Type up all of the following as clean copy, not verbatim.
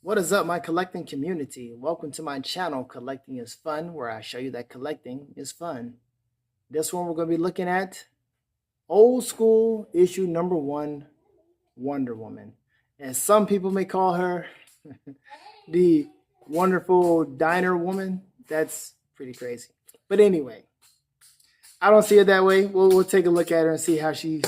What is up, my collecting community? Welcome to my channel, Collecting is Fun, where I show you that collecting is fun. This one we're going to be looking at old school issue number 1, Wonder Woman. And some people may call her the wonderful diner woman. That's pretty crazy. But anyway, I don't see it that way. We'll take a look at her and see how she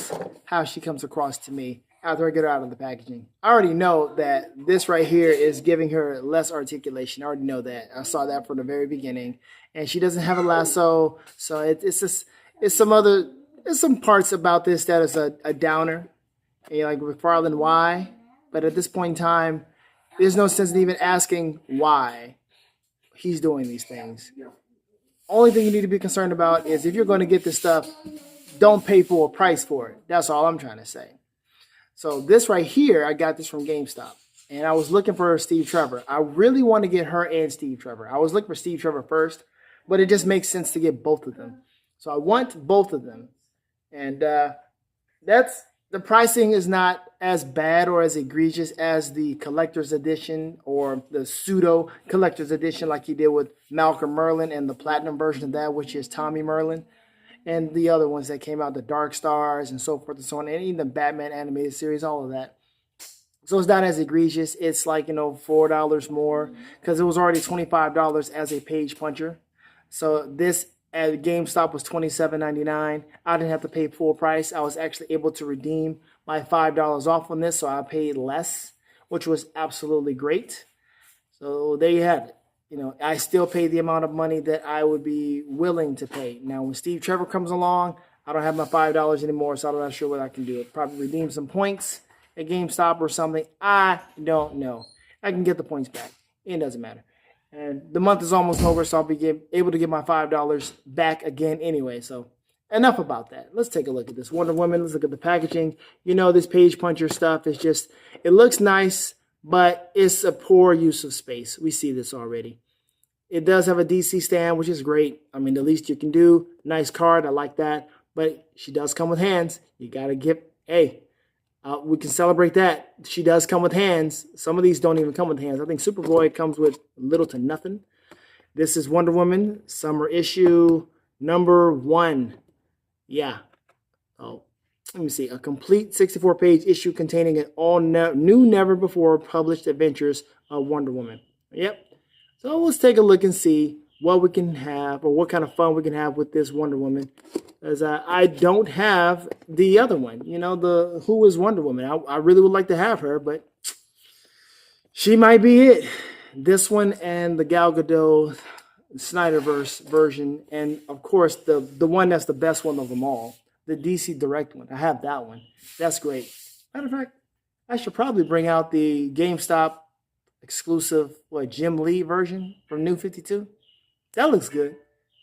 comes across to me after I get her out of the packaging. I already know that this right here is giving her less articulation. I already know that. I saw that from the very beginning. And she doesn't have a lasso, so it's some parts about this that is a downer. And you're like, McFarlane, why? But at this point in time, there's no sense in even asking why he's doing these things. Only thing you need to be concerned about is if you're going to get this stuff, don't pay full price for it. That's all I'm trying to say. So this right here, I got this from GameStop. And I was looking for Steve Trevor. I really want to get her and Steve Trevor. I was looking for Steve Trevor first, but it just makes sense to get both of them. So I want both of them. And the pricing is not as bad or as egregious as the collector's edition or the pseudo collector's edition like he did with Malcolm Merlin and the platinum version of that, which is Tommy Merlin. And the other ones that came out, the Dark Stars and so forth and so on, and even the Batman animated series, all of that. So it's not as egregious. It's like, $4 more because it was already $25 as a page puncher. So this at GameStop was $27.99. I didn't have to pay full price. I was actually able to redeem my $5 off on this, so I paid less, which was absolutely great. So there you have it. I still pay the amount of money that I would be willing to pay. Now, when Steve Trevor comes along, I don't have my $5 anymore, so I'm not sure what I can do. Probably redeem some points at GameStop or something. I don't know. I can get the points back. It doesn't matter. And the month is almost over, so I'll be able to get my $5 back again anyway. So enough about that. Let's take a look at this Wonder Woman. Let's look at the packaging. This page puncher stuff is just, it looks nice, but it's a poor use of space. We see this already. It does have a DC stand, which is great. I mean, the least you can do. Nice card. I like that. But she does come with hands. You got to get, we can celebrate that. She does come with hands. Some of these don't even come with hands. I think Superboy comes with little to nothing. This is Wonder Woman, summer issue number 1. Yeah. Oh, let me see. A complete 64-page issue containing an new, never before published adventures of Wonder Woman. Yep. So let's take a look and see what we can have or what kind of fun we can have with this Wonder Woman. As I don't have the other one, the Who is Wonder Woman. I really would like to have her, but she might be it. This one and the Gal Gadot Snyderverse version, and of course the one that's the best one of them all, the DC Direct one. I have that one. That's great. Matter of fact, I should probably bring out the GameStop exclusive Jim Lee version from New 52. That looks good.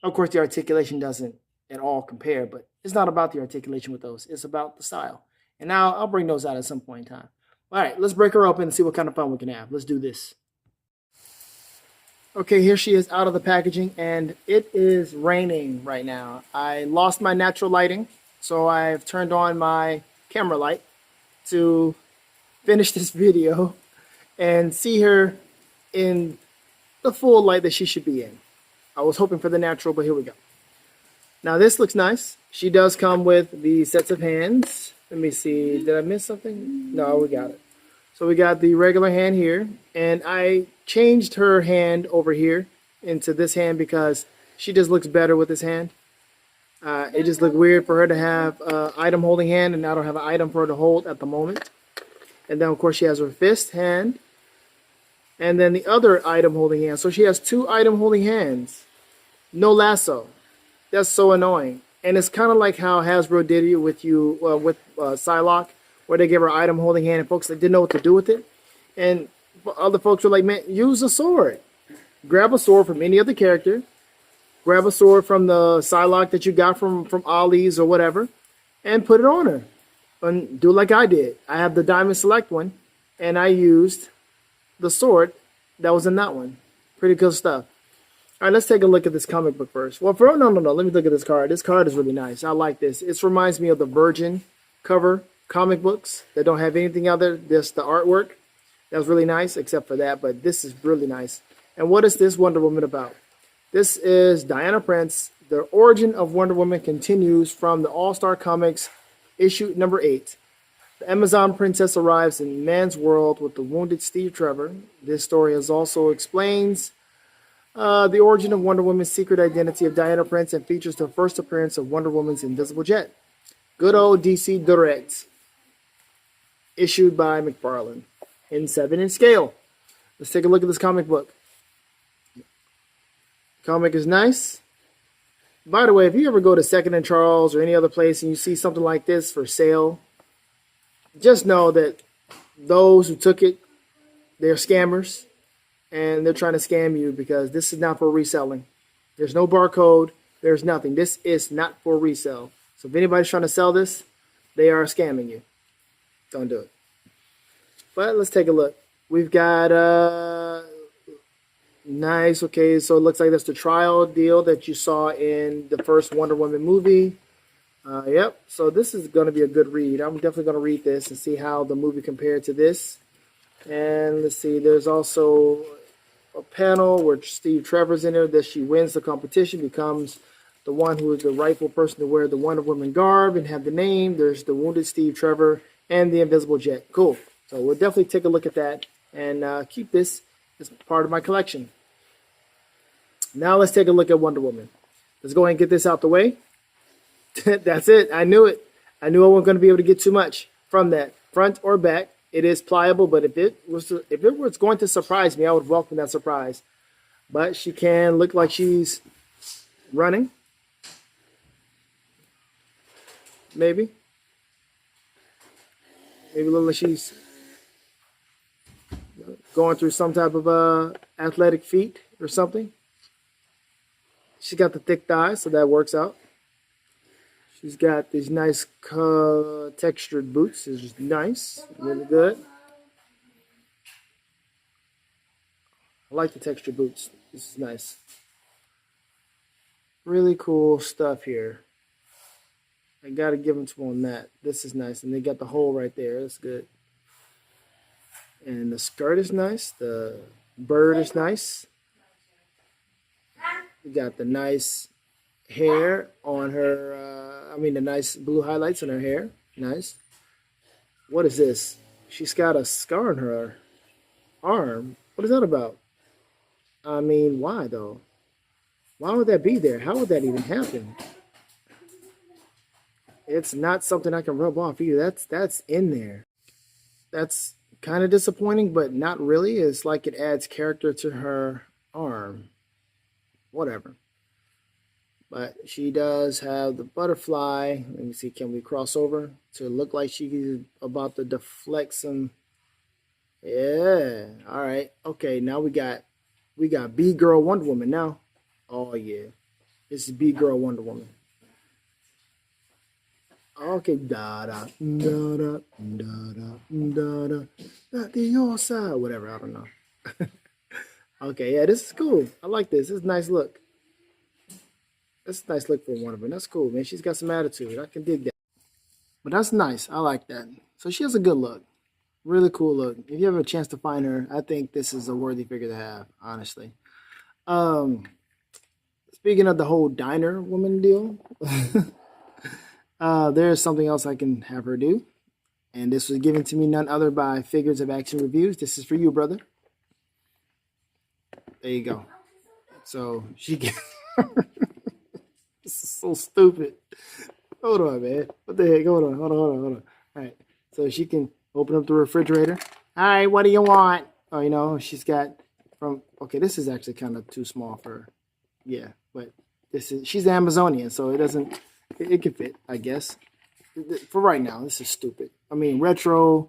Of course, the articulation doesn't at all compare, but it's not about the articulation with those. It's about the style. And now I'll bring those out at some point in time. All right, let's break her open and see what kind of fun we can have. Let's do this. Okay, here she is out of the packaging, and it is raining right now. I lost my natural lighting, so I've turned on my camera light to finish this video and see her in the full light that she should be in. I was hoping for the natural, but here we go. Now this looks nice. She does come with the sets of hands. Let me see. Did I miss something? No, we got it. So we got the regular hand here, and I changed her hand over here into this hand because she just looks better with this hand. It just looked weird for her to have an item holding hand, and I don't have an item for her to hold at the moment. And then, of course, she has her fist hand. And then the other item holding hand. So she has 2 item holding hands. No lasso. That's so annoying. And it's kind of like how Hasbro did it with Psylocke, where they gave her item holding hand and folks that didn't know what to do with it. And other folks were like, man, use a sword. Grab a sword from any other character. Grab a sword from the Psylocke that you got from Ollie's or whatever. And put it on her. And do like I did. I have the Diamond Select one, and I used the sword that was in that one. Pretty cool stuff. All right, let's take a look at this comic book first. Well, no. Let me look at this card. This card is really nice. I like this. It reminds me of the Virgin cover comic books that don't have anything other, just the artwork. That was really nice, except for that, but this is really nice. And what is this Wonder Woman about? This is Diana Prince. The origin of Wonder Woman continues from the All-Star Comics issue number 8. The Amazon princess arrives in man's world with the wounded Steve Trevor. This story also explains the origin of Wonder Woman's secret identity of Diana Prince and features the first appearance of Wonder Woman's invisible jet. Good old DC Direct, issued by McFarlane in 7-inch scale. Let's take a look at this comic book. Comic is nice. By the way, if you ever go to Second and Charles or any other place and you see something like this for sale, just know that those who took it, they're scammers and they're trying to scam you because this is not for reselling. There's no barcode. There's nothing. This is not for resale. So if anybody's trying to sell this, they are scamming you. Don't do it. But let's take a look. We've got nice. Okay, so it looks like that's the trial deal that you saw in the first Wonder Woman movie. Yep. So this is going to be a good read. I'm definitely going to read this and see how the movie compared to this. And let's see. There's also a panel where Steve Trevor's in there. That she wins the competition, becomes the one who is the rightful person to wear the Wonder Woman garb and have the name. There's the wounded Steve Trevor and the invisible jet. Cool. So we'll definitely take a look at that and keep this as part of my collection. Now let's take a look at Wonder Woman. Let's go ahead and get this out the way. That's it. I knew it. I knew I wasn't going to be able to get too much from that, front or back. It is pliable, but if it was going to surprise me, I would welcome that surprise. But she can look like she's running. Maybe look like she's going through some type of athletic feat or something. She's got the thick thighs, so that works out. She's got these nice textured boots. This is nice, really good. I like the textured boots. This is nice. Really cool stuff here. I gotta give them to them on that. This is nice, and they got the hole right there. That's good. And the skirt is nice. The bird is nice. We got the nice hair on her. The nice blue highlights on her hair. Nice. What is this? She's got a scar on her arm. What is that about? Why though? Why would that be there? How would that even happen? It's not something I can rub off either. That's in there. That's kind of disappointing, but not really. It's like it adds character to her arm. Whatever. But she does have the butterfly. Let me see, can we cross over to look like she's about to deflect some? Yeah. All right. Okay, now we got B-Girl Wonder Woman now. Oh yeah. This is B-Girl Wonder Woman. Okay, da da da da da da da da your side, whatever, I don't know. Okay, yeah, this is cool. I like this. This is a nice look. That's a nice look for Wonder Woman. That's cool, man. She's got some attitude. I can dig that. But that's nice. I like that. So she has a good look. Really cool look. If you have a chance to find her, I think this is a worthy figure to have, honestly. Speaking of the whole diner woman deal, there's something else I can have her do. And this was given to me none other by Figures of Action Reviews. This is for you, brother. There you go. So she can... This is so stupid. Hold on, man. What the heck? Hold on. All right. So she can open up the refrigerator. All right, what do you want? Oh, she's got from... Okay, this is actually kind of too small for her. Yeah, but she's Amazonian, so it doesn't... It can fit, I guess. For right now, this is stupid. Retro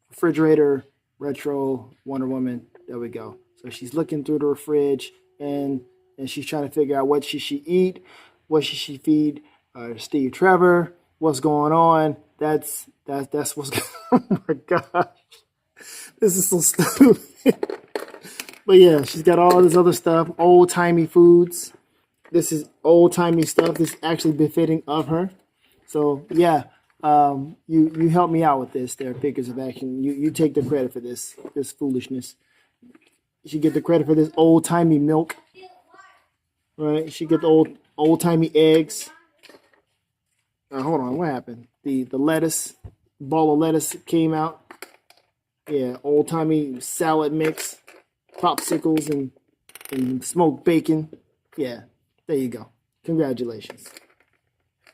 refrigerator, retro Wonder Woman. There we go. So she's looking through the fridge, and she's trying to figure out what should she eat, what should she feed Steve Trevor, what's going on. That's what's going on. Oh my gosh. This is so stupid. But yeah, she's got all this other stuff, old-timey foods. This is old-timey stuff. This is actually befitting of her. So yeah, You helped me out with this. There, Figures of Action. You take the credit for this foolishness. You should get the credit for this old timey milk. Right? You should get the old timey eggs. Hold on, what happened? The lettuce, ball of lettuce came out. Yeah, old timey salad mix, popsicles and smoked bacon. Yeah, there you go. Congratulations.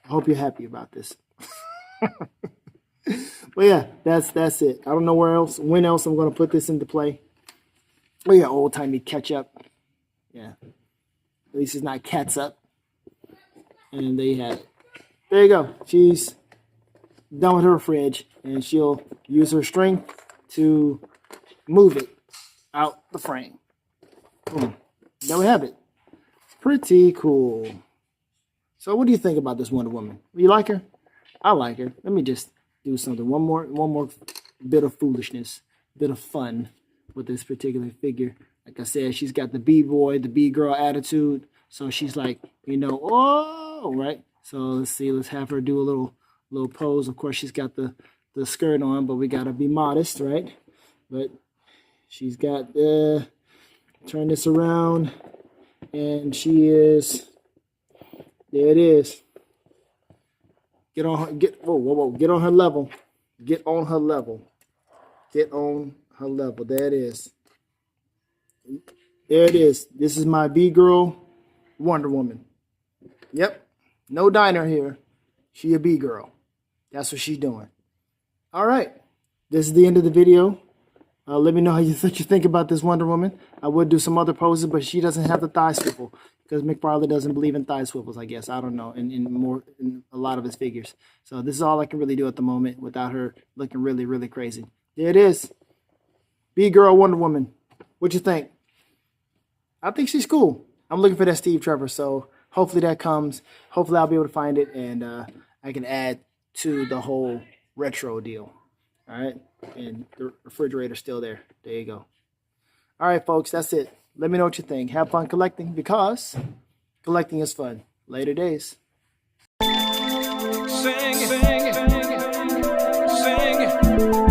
I hope you're happy about this. But yeah, that's it. I don't know when else I'm gonna put this into play. Oh yeah, old timey ketchup. Yeah, at least it's not catsup. And there you have it. There you go. She's done with her fridge, and she'll use her strength to move it out the frame. Boom. There we have it. Pretty cool. So what do you think about this Wonder Woman? You like her? I like her. Let me just do something. One more bit of foolishness, bit of fun with this particular figure. Like I said, she's got the B-boy, the B-girl attitude. So she's like, oh, right? So let's see. Let's have her do a little pose. Of course, she's got the skirt on, but we gotta be modest, right? But she's got turn this around, and she is. There it is. Get on her. Whoa! Get on her level. Get on her level. Get on her level. There it is. There it is. This is my B-girl, Wonder Woman. Yep. No diner here. She a B-girl. That's what she's doing. All right. This is the end of the video. Let me know what you think about this Wonder Woman. I would do some other poses, but she doesn't have the thigh swivel because McFarlane doesn't believe in thigh swivels, I guess. I don't know, in a lot of his figures. So this is all I can really do at the moment without her looking really, really crazy. There it is. B-girl Wonder Woman. What you think? I think she's cool. I'm looking for that Steve Trevor, so hopefully that comes. Hopefully I'll be able to find it, and I can add to the whole retro deal. All right, and the refrigerator's still there. There you go. All right, folks, that's it. Let me know what you think. Have fun collecting, because collecting is fun. Later days. Sing, sing, sing.